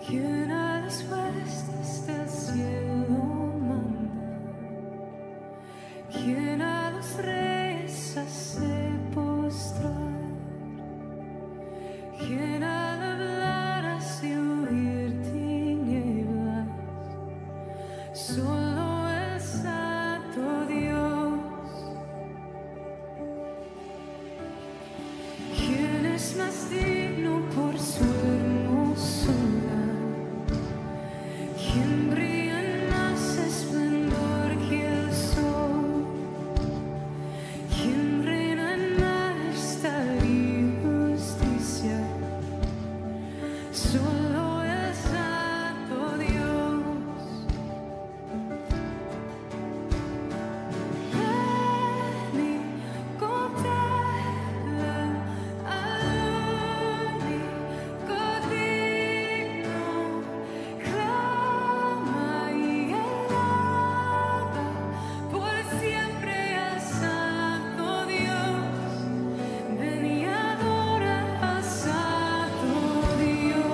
¿Quién a las huestes del cielo manda? ¿Quién a los reyes hace postrar? ¿Quién al hablar hace huir tinieblas? Solo el Santo Dios. ¿Quién es más digno por su hermosura? ¿Quién brilla en más esplendor que el sol? ¿Quién reina en majestad y justicia? Solo el Santo Dios. Ven y contempla al único digno, clama y alaba por siempre al Santo Dios. Ven y adora al Santo Dios.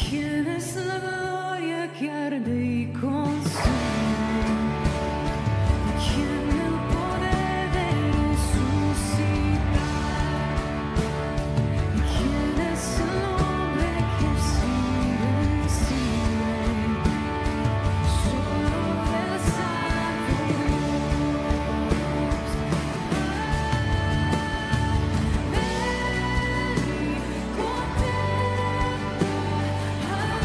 ¿Quién es la gloria que arde y consume? ¿Quién el poder de resucitar? ¿Quién es el hombre que es invencible? Solo el Santo Dios. Ven y contempla al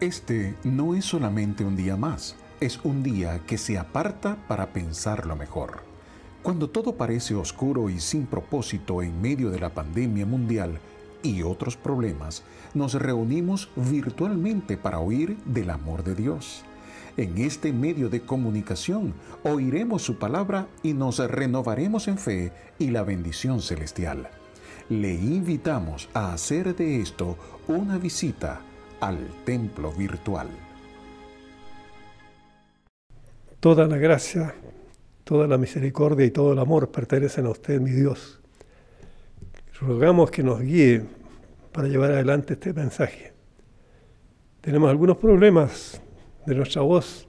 Este no es solamente un día más, es un día que se aparta para pensarlo mejor. Cuando todo parece oscuro y sin propósito en medio de la pandemia mundial y otros problemas, nos reunimos virtualmente para oír del amor de Dios. En este medio de comunicación oiremos su palabra y nos renovaremos en fe y la bendición celestial. Le invitamos a hacer de esto una visita al templo virtual. Toda la gracia, toda la misericordia y todo el amor pertenecen a usted, mi Dios. Rogamos que nos guíe para llevar adelante este mensaje. Tenemos algunos problemas de nuestra voz,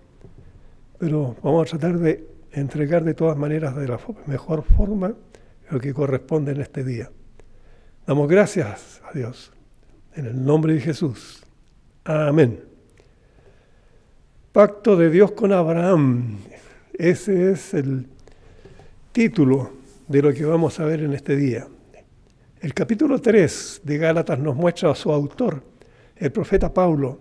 pero vamos a tratar de entregar de todas maneras de la mejor forma lo que corresponde en este día. Damos gracias a Dios, en el nombre de Jesús. Amén. Pacto de Dios con Abraham. Ese es el título de lo que vamos a ver en este día. El capítulo 3 de Gálatas nos muestra a su autor, el profeta Pablo,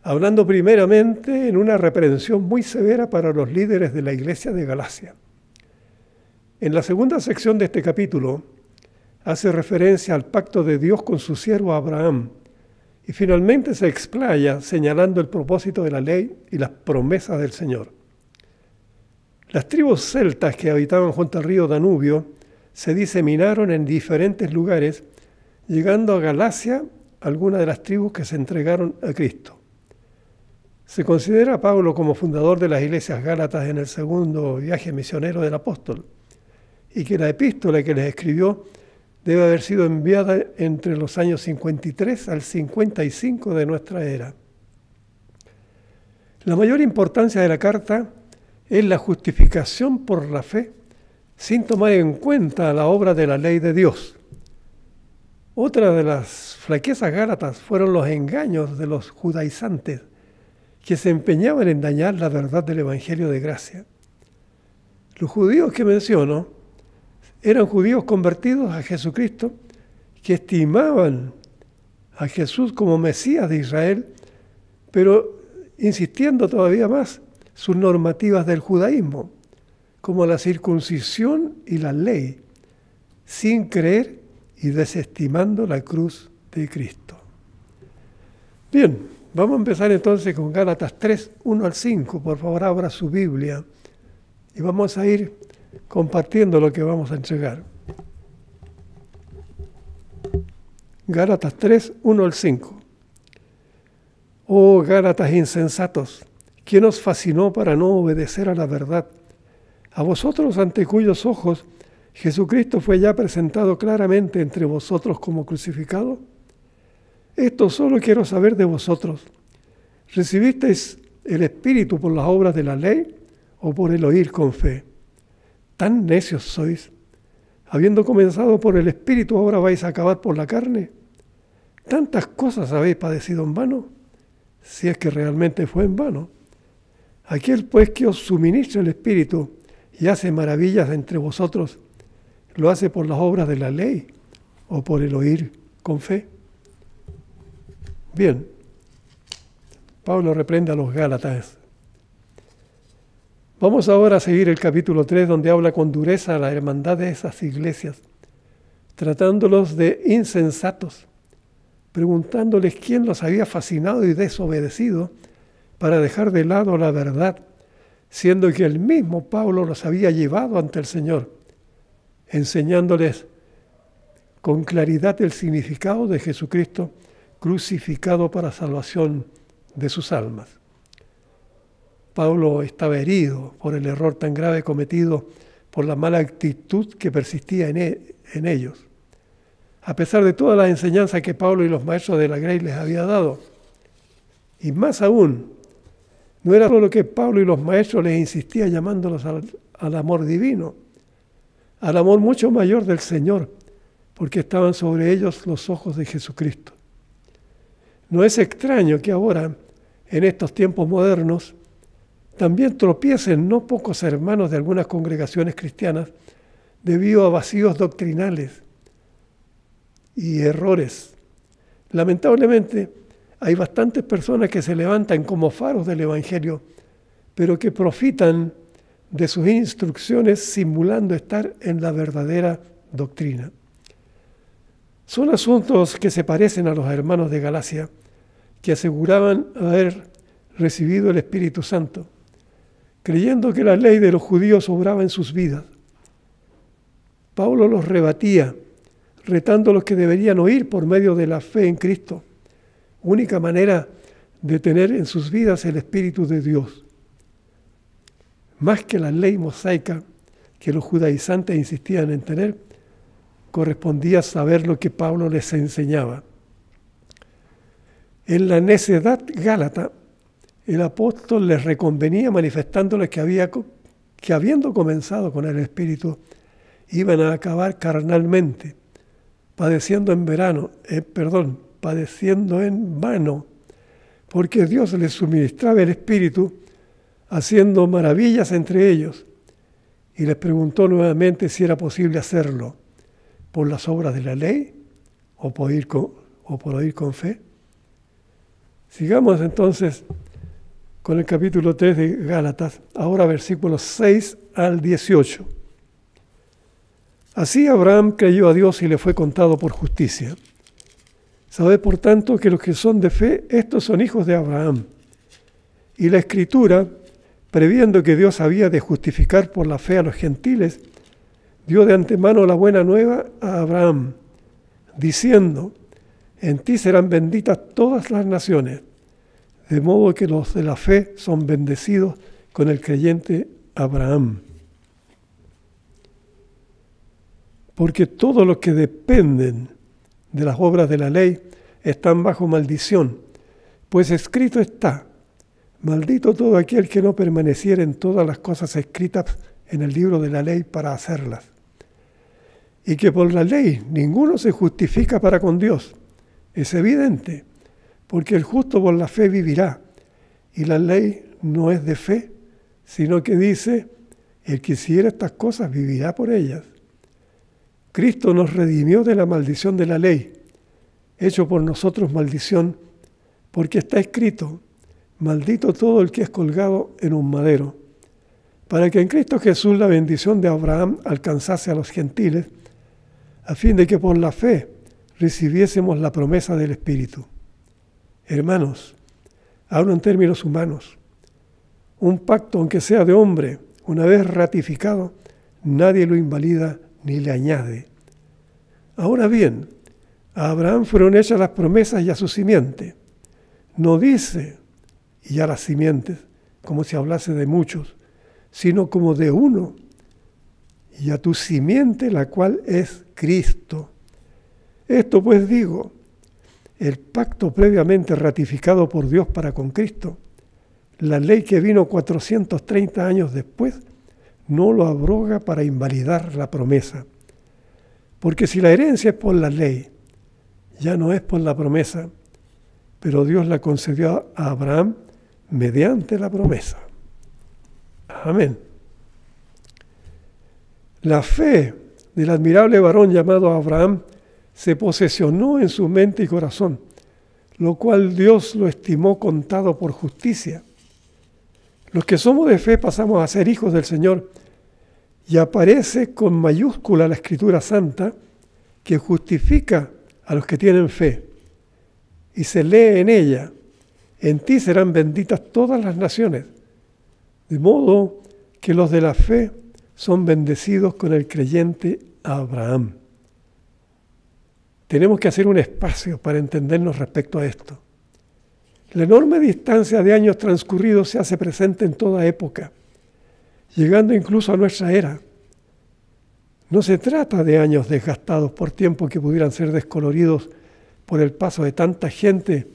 hablando primeramente en una reprensión muy severa para los líderes de la iglesia de Galacia. En la segunda sección de este capítulo hace referencia al pacto de Dios con su siervo Abraham y finalmente se explaya señalando el propósito de la ley y las promesas del Señor. Las tribus celtas que habitaban junto al río Danubio se diseminaron en diferentes lugares, llegando a Galacia algunas de las tribus que se entregaron a Cristo. Se considera a Pablo como fundador de las iglesias gálatas en el segundo viaje misionero del apóstol, y que la epístola que les escribió debe haber sido enviada entre los años 53 al 55 de nuestra era. La mayor importancia de la carta es la justificación por la fe, sin tomar en cuenta la obra de la ley de Dios. Otra de las flaquezas gálatas fueron los engaños de los judaizantes, que se empeñaban en dañar la verdad del Evangelio de gracia. Los judíos que menciono eran judíos convertidos a Jesucristo, que estimaban a Jesús como Mesías de Israel, pero insistiendo todavía más sus normativas del judaísmo, como la circuncisión y la ley, sin creer y desestimando la cruz de Cristo. Bien. Vamos a empezar entonces con Gálatas 3, 1 al 5. Por favor, abra su Biblia y vamos a ir compartiendo lo que vamos a entregar. Gálatas 3, 1 al 5. Oh Gálatas insensatos, ¿quién os fascinó para no obedecer a la verdad? A vosotros ante cuyos ojos Jesucristo fue ya presentado claramente entre vosotros como crucificado. Esto solo quiero saber de vosotros. ¿Recibisteis el Espíritu por las obras de la ley o por el oír con fe? ¿Tan necios sois? Habiendo comenzado por el Espíritu, ¿ahora vais a acabar por la carne? ¿Tantas cosas habéis padecido en vano? Si es que realmente fue en vano. Aquel pues que os suministra el Espíritu y hace maravillas entre vosotros, ¿lo hace por las obras de la ley o por el oír con fe? Bien, Pablo reprende a los Gálatas. Vamos ahora a seguir el capítulo 3, donde habla con dureza a la hermandad de esas iglesias, tratándolos de insensatos, preguntándoles quién los había fascinado y desobedecido para dejar de lado la verdad, siendo que el mismo Pablo los había llevado ante el Señor, enseñándoles con claridad el significado de Jesucristo crucificado para salvación de sus almas. Pablo estaba herido por el error tan grave cometido por la mala actitud que persistía en ellos, a pesar de todas las enseñanzas que Pablo y los maestros de la Grey les había dado. Y más aún, no era solo que Pablo y los maestros les insistían llamándolos al amor divino, al amor mucho mayor del Señor, porque estaban sobre ellos los ojos de Jesucristo. No es extraño que ahora, en estos tiempos modernos, también tropiecen no pocos hermanos de algunas congregaciones cristianas debido a vacíos doctrinales y errores. Lamentablemente, hay bastantes personas que se levantan como faros del Evangelio, pero que profitan de sus instrucciones simulando estar en la verdadera doctrina. Son asuntos que se parecen a los hermanos de Galacia, que aseguraban haber recibido el Espíritu Santo, creyendo que la ley de los judíos obraba en sus vidas. Pablo los rebatía, retándolos que deberían oír por medio de la fe en Cristo, única manera de tener en sus vidas el Espíritu de Dios. Más que la ley mosaica que los judaizantes insistían en tener, correspondía saber lo que Pablo les enseñaba. En la necedad gálata, el apóstol les reconvenía manifestándoles que habiendo comenzado con el Espíritu, iban a acabar carnalmente, padeciendo en vano, porque Dios les suministraba el Espíritu, haciendo maravillas entre ellos, y les preguntó nuevamente si era posible hacerlo, por las obras de la ley o por oír con fe. Sigamos entonces con el capítulo 3 de Gálatas, ahora versículos 6 al 18. Así Abraham creyó a Dios y le fue contado por justicia. Sabed por tanto que los que son de fe, estos son hijos de Abraham. Y la Escritura, previendo que Dios había de justificar por la fe a los gentiles, dio de antemano la buena nueva a Abraham, diciendo: en ti serán benditas todas las naciones, de modo que los de la fe son bendecidos con el creyente Abraham. Porque todos los que dependen de las obras de la ley están bajo maldición, pues escrito está: maldito todo aquel que no permaneciera en todas las cosas escritas en el libro de la ley para hacerlas. Y que por la ley ninguno se justifica para con Dios. Es evidente, porque el justo por la fe vivirá. Y la ley no es de fe, sino que dice: el que hiciera estas cosas vivirá por ellas. Cristo nos redimió de la maldición de la ley, hecho por nosotros maldición, porque está escrito: maldito todo el que es colgado en un madero, para que en Cristo Jesús la bendición de Abraham alcanzase a los gentiles, a fin de que por la fe recibiésemos la promesa del Espíritu. Hermanos, hablo en términos humanos. Un pacto, aunque sea de hombre, una vez ratificado, nadie lo invalida ni le añade. Ahora bien, a Abraham fueron hechas las promesas y a su simiente. No dice y a las simientes, como si hablase de muchos, sino como de uno, y a tu simiente, la cual es Cristo. Esto pues digo, el pacto previamente ratificado por Dios para con Cristo, la ley que vino 430 años después, no lo abroga para invalidar la promesa. Porque si la herencia es por la ley, ya no es por la promesa, pero Dios la concedió a Abraham mediante la promesa. Amén. La fe del admirable varón llamado Abraham se posesionó en su mente y corazón, lo cual Dios lo estimó contado por justicia. Los que somos de fe pasamos a ser hijos del Señor, y aparece con mayúscula la Escritura Santa que justifica a los que tienen fe. Y se lee en ella: en ti serán benditas todas las naciones, de modo que los de la fe son bendecidos con el creyente Abraham. Tenemos que hacer un espacio para entendernos respecto a esto. La enorme distancia de años transcurridos se hace presente en toda época, llegando incluso a nuestra era. No se trata de años desgastados por tiempos que pudieran ser descoloridos por el paso de tanta gente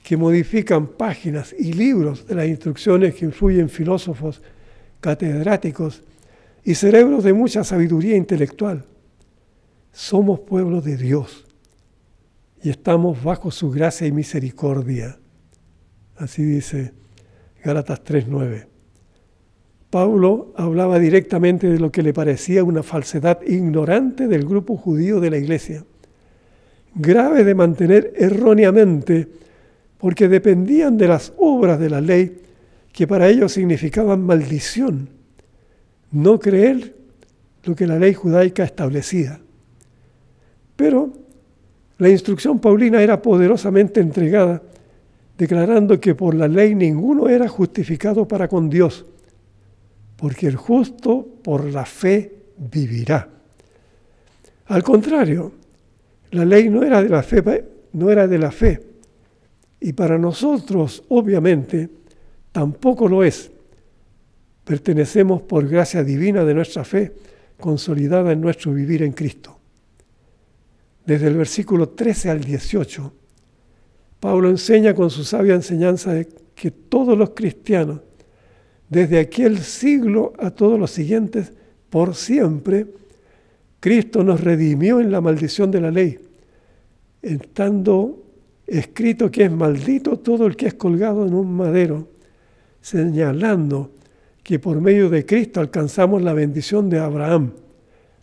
que modifican páginas y libros de las instrucciones que influyen filósofos, catedráticos y cerebros de mucha sabiduría intelectual. Somos pueblo de Dios y estamos bajo su gracia y misericordia. Así dice Gálatas 3:9. Pablo hablaba directamente de lo que le parecía una falsedad ignorante del grupo judío de la iglesia, grave de mantener erróneamente porque dependían de las obras de la ley, que para ellos significaban maldición, no creer lo que la ley judaica establecía. Pero la instrucción paulina era poderosamente entregada, declarando que por la ley ninguno era justificado para con Dios, porque el justo por la fe vivirá. Al contrario, la ley no era de la fe, y para nosotros, obviamente, tampoco lo es. Pertenecemos por gracia divina de nuestra fe, consolidada en nuestro vivir en Cristo. Desde el versículo 13 al 18, Pablo enseña con su sabia enseñanza de que todos los cristianos, desde aquel siglo a todos los siguientes, por siempre, Cristo nos redimió en la maldición de la ley, estando escrito que es maldito todo el que es colgado en un madero, señalando que por medio de Cristo alcanzamos la bendición de Abraham,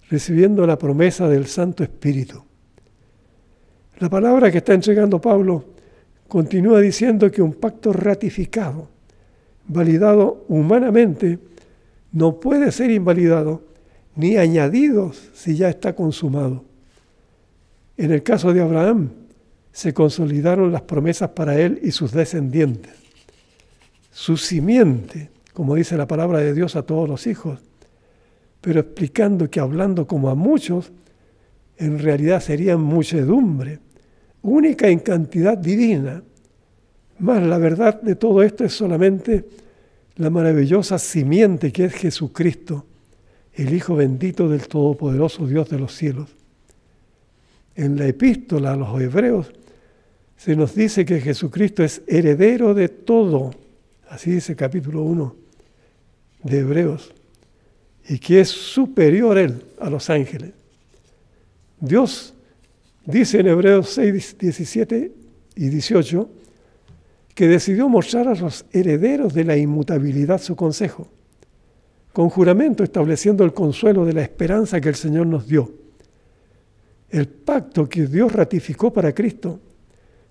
recibiendo la promesa del Santo Espíritu. La palabra que está entregando Pablo continúa diciendo que un pacto ratificado, validado humanamente, no puede ser invalidado ni añadido si ya está consumado. En el caso de Abraham, se consolidaron las promesas para él y sus descendientes. Su simiente, como dice la palabra de Dios, a todos los hijos, pero explicando que hablando como a muchos, en realidad serían muchedumbre, única en cantidad divina. Mas la verdad de todo esto es solamente la maravillosa simiente que es Jesucristo, el Hijo bendito del Todopoderoso Dios de los cielos. En la epístola a los Hebreos se nos dice que Jesucristo es heredero de todo, así dice capítulo 1 de Hebreos, y que es superior él a los ángeles. Dios dice en Hebreos 6, 17 y 18 que decidió mostrar a los herederos de la inmutabilidad su consejo, con juramento estableciendo el consuelo de la esperanza que el Señor nos dio. El pacto que Dios ratificó para Cristo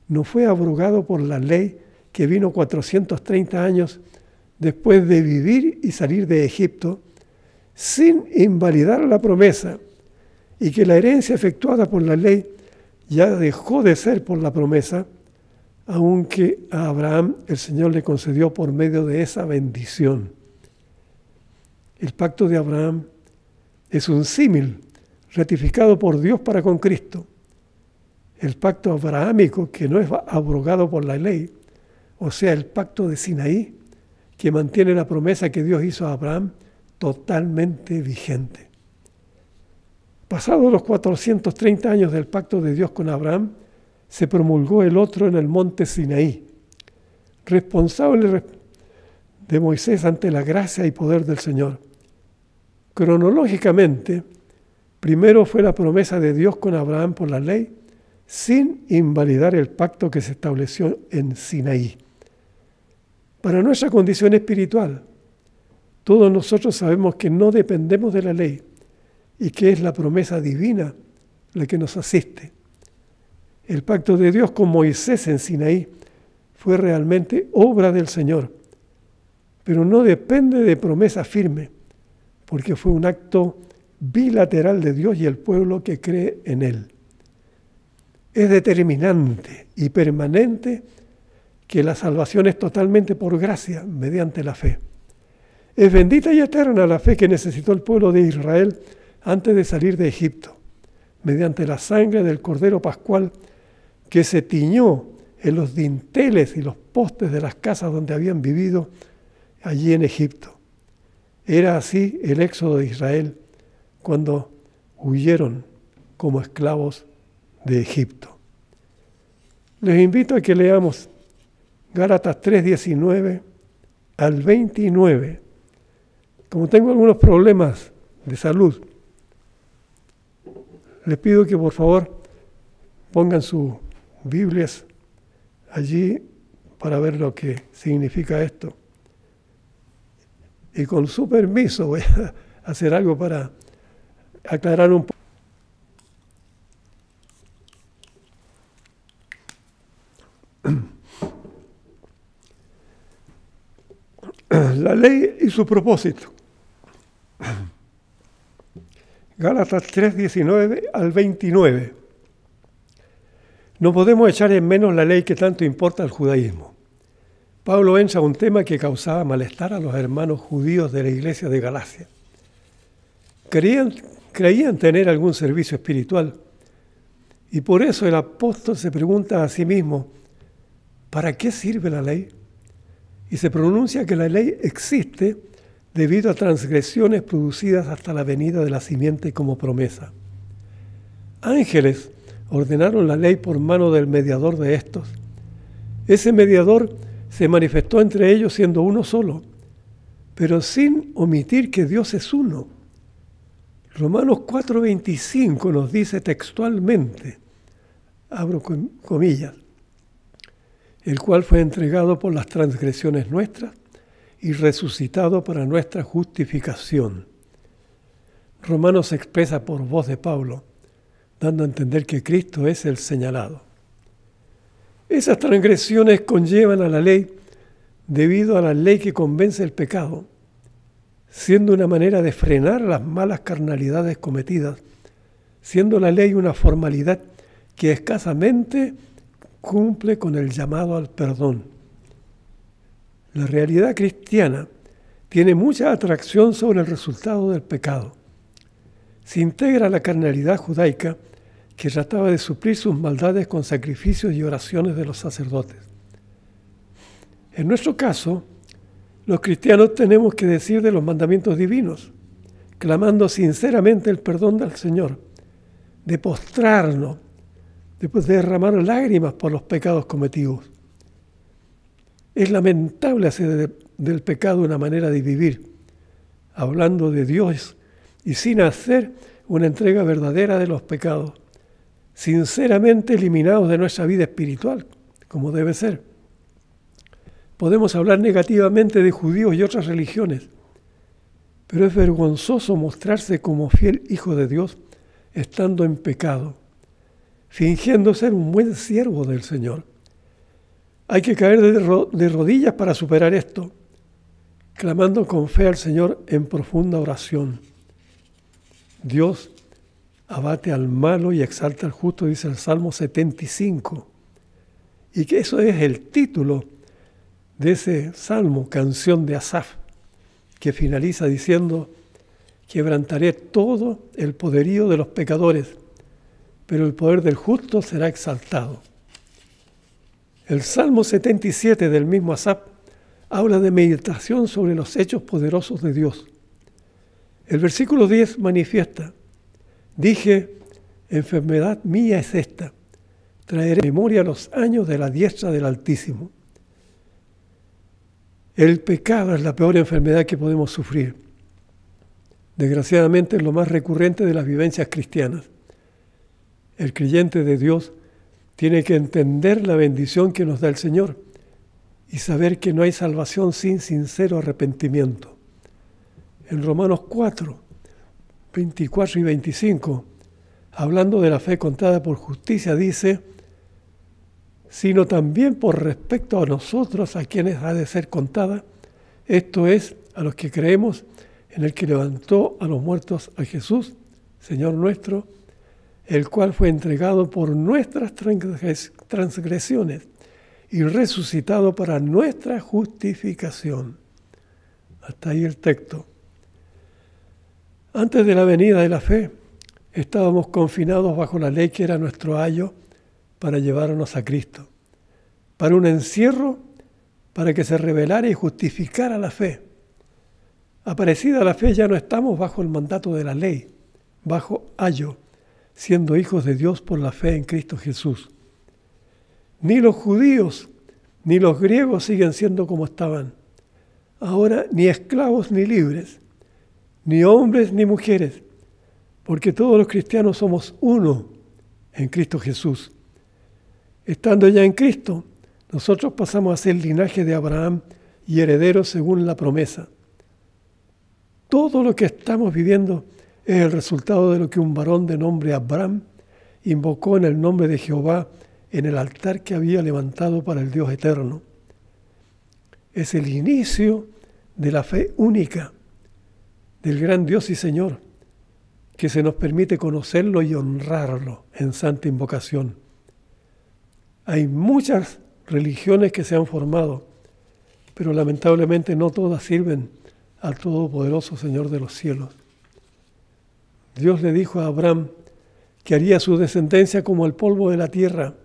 no fue abrogado por la ley que vino 430 años después de vivir y salir de Egipto, sin invalidar la promesa, y que la herencia efectuada por la ley ya dejó de ser por la promesa, aunque a Abraham el Señor le concedió por medio de esa bendición. El pacto de Abraham es un símil ratificado por Dios para con Cristo. El pacto abrahámico, que no es abrogado por la ley, o sea, el pacto de Sinaí, que mantiene la promesa que Dios hizo a Abraham totalmente vigente. Pasados los 430 años del pacto de Dios con Abraham, se promulgó el otro en el monte Sinaí, responsable de Moisés ante la gracia y poder del Señor. Cronológicamente, primero fue la promesa de Dios con Abraham por la ley, sin invalidar el pacto que se estableció en Sinaí. Para nuestra condición espiritual, todos nosotros sabemos que no dependemos de la ley y que es la promesa divina la que nos asiste. El pacto de Dios con Moisés en Sinaí fue realmente obra del Señor, pero no depende de promesa firme, porque fue un acto bilateral de Dios y el pueblo que cree en Él. Es determinante y permanente que la salvación es totalmente por gracia, mediante la fe. Es bendita y eterna la fe que necesitó el pueblo de Israel antes de salir de Egipto, mediante la sangre del Cordero Pascual que se tiñó en los dinteles y los postes de las casas donde habían vivido allí en Egipto. Era así el éxodo de Israel cuando huyeron como esclavos de Egipto. Les invito a que leamos Gálatas 3:19 al 29. Como tengo algunos problemas de salud, les pido que por favor pongan sus Biblias allí para ver lo que significa esto. Y con su permiso voy a hacer algo para aclarar un poco. La ley y su propósito. Gálatas 3, 19 al 29. No podemos echar en menos la ley que tanto importa al judaísmo. Pablo entra a un tema que causaba malestar a los hermanos judíos de la iglesia de Galacia. Creían tener algún servicio espiritual, y por eso el apóstol se pregunta a sí mismo, ¿para qué sirve la ley? Y se pronuncia que la ley existe debido a transgresiones producidas hasta la venida de la simiente como promesa. Ángeles ordenaron la ley por mano del mediador de estos. Ese mediador se manifestó entre ellos siendo uno solo, pero sin omitir que Dios es uno. Romanos 4:25 nos dice textualmente, abro comillas, el cual fue entregado por las transgresiones nuestras y resucitado para nuestra justificación. Romanos se expresa por voz de Pablo, dando a entender que Cristo es el señalado. Esas transgresiones conllevan a la ley debido a la ley que convence el pecado, siendo una manera de frenar las malas carnalidades cometidas, siendo la ley una formalidad que escasamente cumple con el llamado al perdón. La realidad cristiana tiene mucha atracción sobre el resultado del pecado. Se integra la carnalidad judaica que trataba de suplir sus maldades con sacrificios y oraciones de los sacerdotes. En nuestro caso, los cristianos tenemos que decir de los mandamientos divinos, clamando sinceramente el perdón del Señor, de postrarnos, después de derramar lágrimas por los pecados cometidos. Es lamentable hacer del pecado una manera de vivir, hablando de Dios y sin hacer una entrega verdadera de los pecados, sinceramente eliminados de nuestra vida espiritual, como debe ser. Podemos hablar negativamente de judíos y otras religiones, pero es vergonzoso mostrarse como fiel hijo de Dios estando en pecado, fingiendo ser un buen siervo del Señor. Hay que caer de rodillas para superar esto, clamando con fe al Señor en profunda oración. Dios abate al malo y exalta al justo, dice el Salmo 75. Y que eso es el título de ese salmo, canción de Asaf, que finaliza diciendo, quebrantaré todo el poderío de los pecadores, pero el poder del justo será exaltado. El Salmo 77 del mismo Asaf habla de meditación sobre los hechos poderosos de Dios. El versículo 10 manifiesta, dije, enfermedad mía es esta, traeré a memoria los años de la diestra del Altísimo. El pecado es la peor enfermedad que podemos sufrir. Desgraciadamente es lo más recurrente de las vivencias cristianas. El creyente de Dios tiene que entender la bendición que nos da el Señor y saber que no hay salvación sin sincero arrepentimiento. En Romanos 4, 24 y 25, hablando de la fe contada por justicia, dice, sino también por respecto a nosotros, a quienes ha de ser contada, esto es, a los que creemos en el que levantó a los muertos a Jesús, Señor nuestro, el cual fue entregado por nuestras transgresiones y resucitado para nuestra justificación. Hasta ahí el texto. Antes de la venida de la fe, estábamos confinados bajo la ley que era nuestro ayo para llevarnos a Cristo, para un encierro, para que se revelara y justificara la fe. Aparecida la fe, ya no estamos bajo el mandato de la ley, bajo ayo, siendo hijos de Dios por la fe en Cristo Jesús. Ni los judíos ni los griegos siguen siendo como estaban. Ahora ni esclavos ni libres, ni hombres ni mujeres, porque todos los cristianos somos uno en Cristo Jesús. Estando ya en Cristo, nosotros pasamos a ser linaje de Abraham y herederos según la promesa. Todo lo que estamos viviendo es el resultado de lo que un varón de nombre Abraham invocó en el nombre de Jehová en el altar que había levantado para el Dios eterno. Es el inicio de la fe única del gran Dios y Señor, que se nos permite conocerlo y honrarlo en santa invocación. Hay muchas religiones que se han formado, pero lamentablemente no todas sirven al Todopoderoso Señor de los cielos. Dios le dijo a Abraham que haría su descendencia como el polvo de la tierra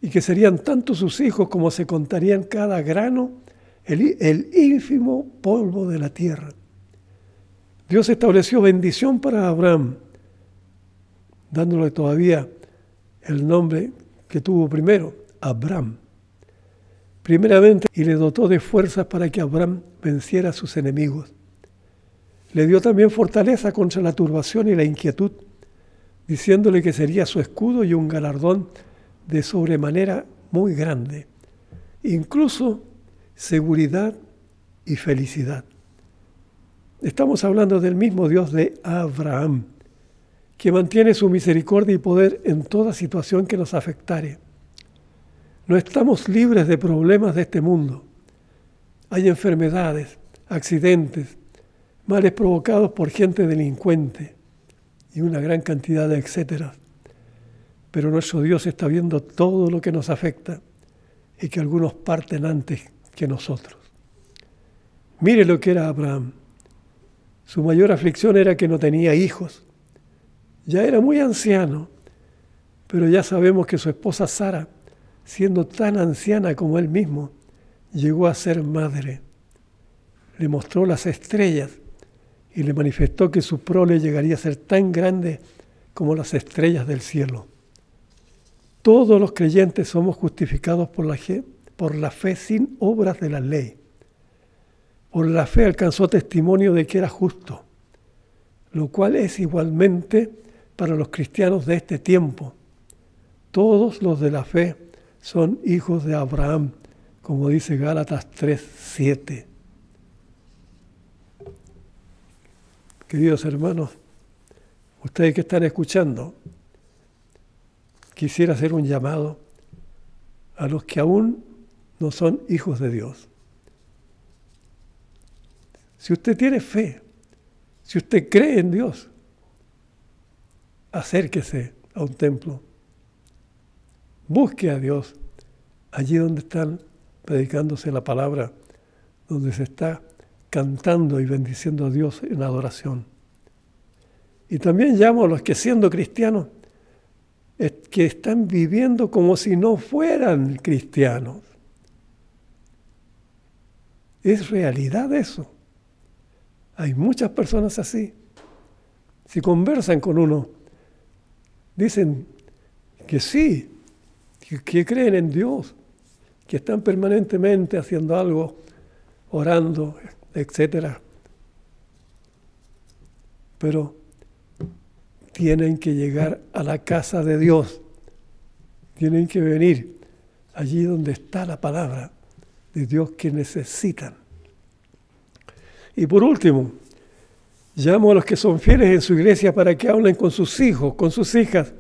y que serían tanto sus hijos como se contarían cada grano, el ínfimo polvo de la tierra. Dios estableció bendición para Abraham, dándole todavía el nombre que tuvo primero, Abram. Primeramente, y le dotó de fuerzas para que Abraham venciera a sus enemigos. Le dio también fortaleza contra la turbación y la inquietud, diciéndole que sería su escudo y un galardón de sobremanera muy grande, incluso seguridad y felicidad. Estamos hablando del mismo Dios de Abraham, que mantiene su misericordia y poder en toda situación que nos afectare. No estamos libres de problemas de este mundo. Hay enfermedades, accidentes, males provocados por gente delincuente y una gran cantidad de etcétera. Pero nuestro Dios está viendo todo lo que nos afecta y que algunos parten antes que nosotros. Mire lo que era Abraham. Su mayor aflicción era que no tenía hijos. Ya era muy anciano, pero ya sabemos que su esposa Sara, siendo tan anciana como él mismo, llegó a ser madre. Le mostró las estrellas y le manifestó que su prole llegaría a ser tan grande como las estrellas del cielo. Todos los creyentes somos justificados por la fe sin obras de la ley. Por la fe alcanzó testimonio de que era justo, lo cual es igualmente para los cristianos de este tiempo. Todos los de la fe son hijos de Abraham, como dice Gálatas 3:7. Queridos hermanos, ustedes que están escuchando, quisiera hacer un llamado a los que aún no son hijos de Dios. Si usted tiene fe, si usted cree en Dios, acérquese a un templo. Busque a Dios allí donde están predicándose la palabra, donde se está cantando y bendiciendo a Dios en adoración. Y también llamo a los que siendo cristianos, que están viviendo como si no fueran cristianos. Es realidad eso. Hay muchas personas así. Si conversan con uno, dicen que sí, que creen en Dios, que están permanentemente haciendo algo, orando, etc. Pero tienen que llegar a la casa de Dios. Tienen que venir allí donde está la palabra de Dios que necesitan. Y por último, llamo a los que son fieles en su iglesia para que hablen con sus hijos, con sus hijas,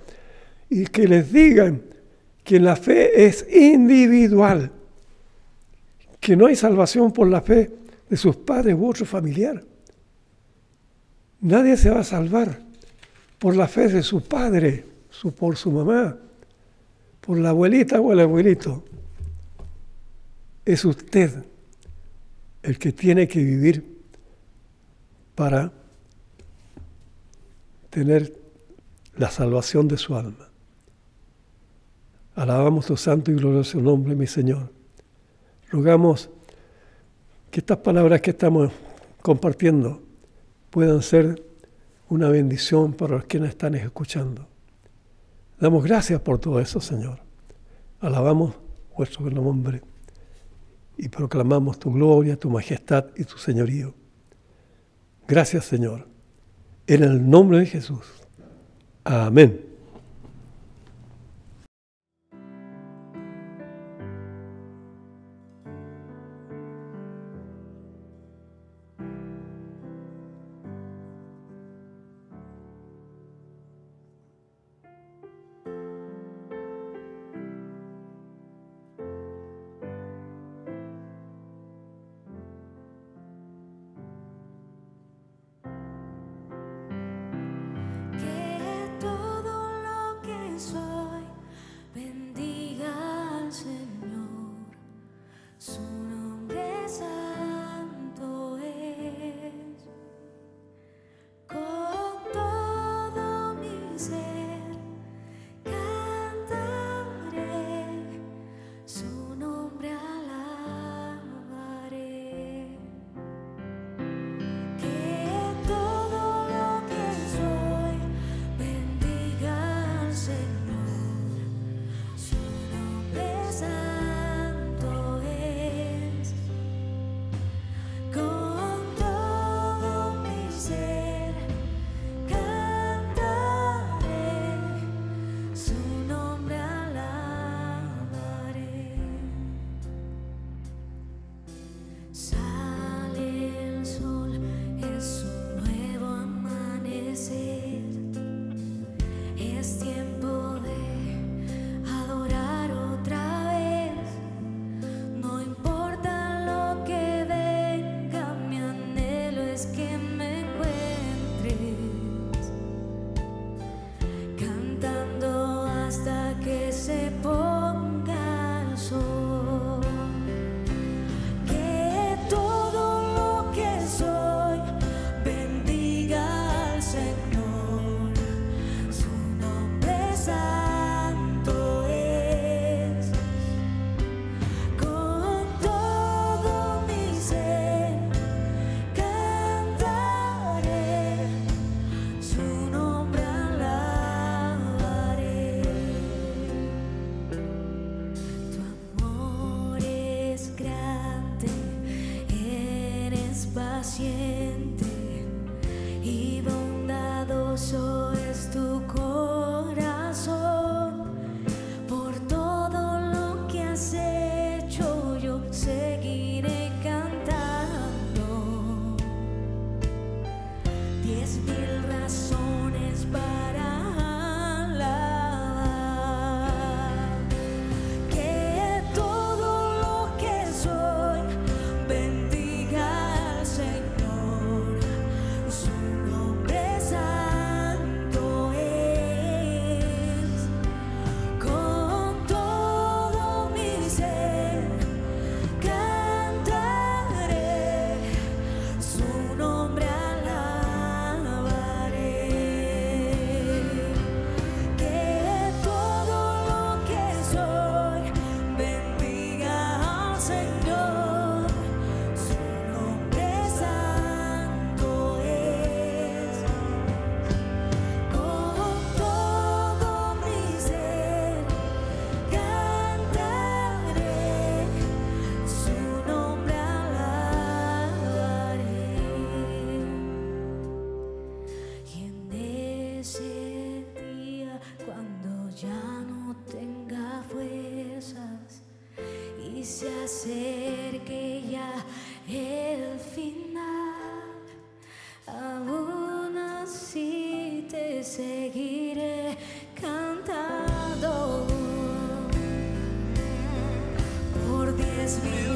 y que les digan que la fe es individual, que no hay salvación por la fe de sus padres u otro familiar. Nadie se va a salvar por la fe de su padre, por su mamá, por la abuelita o el abuelito. Es usted el que tiene que vivir para tener la salvación de su alma. Alabamos tu santo y glorioso nombre, mi Señor. Rogamos que estas palabras que estamos compartiendo puedan ser una bendición para los que nos están escuchando. Damos gracias por todo eso, Señor. Alabamos vuestro nombre y proclamamos tu gloria, tu majestad y tu señorío. Gracias, Señor. En el nombre de Jesús. Amén. Su nombre santo es. Con todo mi ser cantaré, su nombre alabaré. Que todo lo que soy bendiga al Señor. Su nombre santo es. Con todo mi ser cantaré, su nombre alabaré. Sale el sol, es un nuevo amanecer. Es tiempo de adorar otra vez. No importa lo que venga, mi anhelo es que me encuentres cantando hasta que se ponga el sol. Que todo lo que soy bendiga al Señor. Su nombre santo es. Con todo mi ser cantaré, su nombre alabaré. Tu amor es grande, eres paciente y bondadoso es tu corazón. Por todo lo que has hecho, yo seguiré cantando. 10,000 razones para alabar. Que todo lo que soy bendiga al Señor. Su nombre santo es. Con todo mi ser cantaré, su nombre alabaré. Que todo lo que soy bendiga al Señor. Su nombre santo es. Con todo mi ser cantaré, su nombre alabaré. Y en ese día, cuando ya no tenga fuerzas y se acerque ya el final, aún así te seguiré cantando. Por 10,000